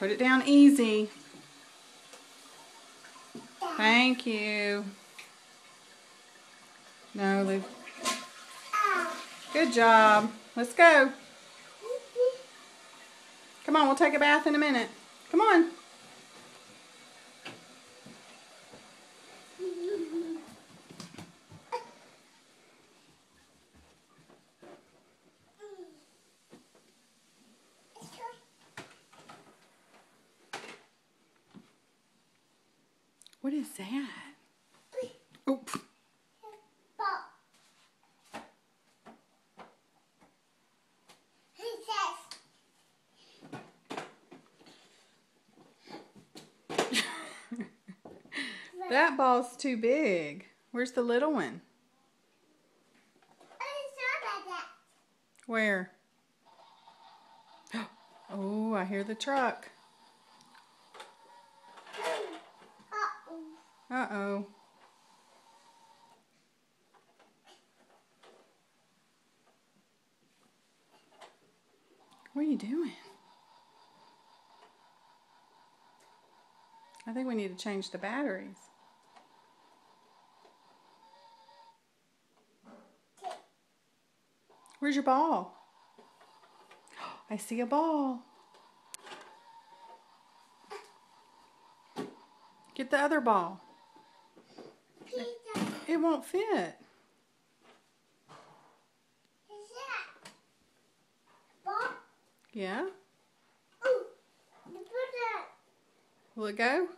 Put it down easy. Thank you. No, Luke. Good job. Let's go. Come on, we'll take a bath in a minute. Come on. What is that? Oh. That ball's too big. Where's the little one? Where? Oh, I hear the truck. Uh-oh. What are you doing? I think we need to change the batteries. Where's your ball? I see a ball. Get the other ball. It won't fit. Yeah? Will it go?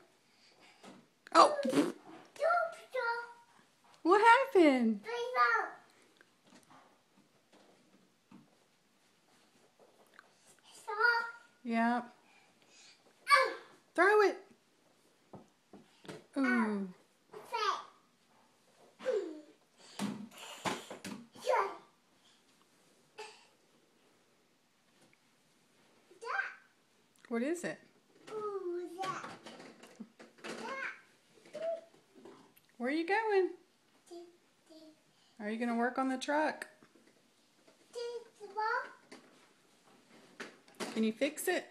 Oh! What happened? Yeah. Throw it. Ooh. What is it? Where are you going? Are you going to work on the truck? Can you fix it?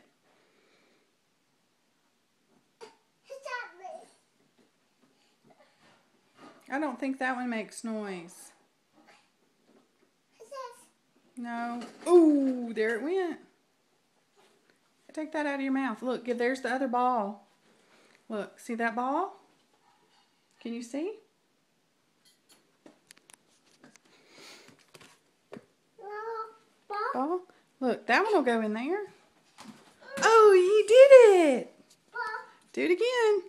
I don't think that one makes noise. No. Ooh, there it went. Take that out of your mouth. Look, there's the other ball. Look, see that ball? Can you see? Ball? Look, that one will go in there. Oh, you did it! Do it again.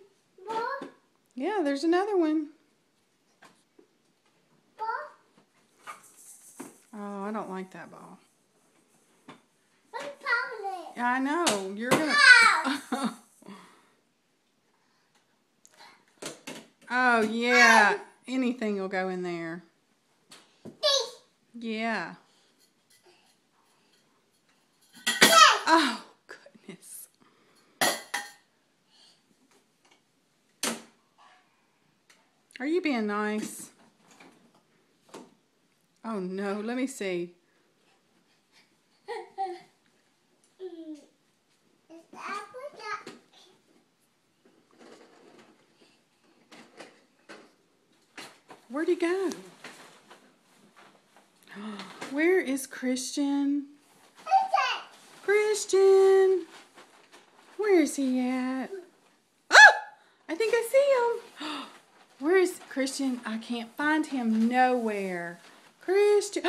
Yeah, there's another one. Oh, I don't like that ball. I know. You're gonna. Oh yeah. Anything will go in there. Yeah. Oh goodness. Are you being nice? Oh no. Let me see. Where'd he go? Where is Christian? Christian! Where is he at? Oh! I think I see him. Where is Christian? I can't find him nowhere. Christian!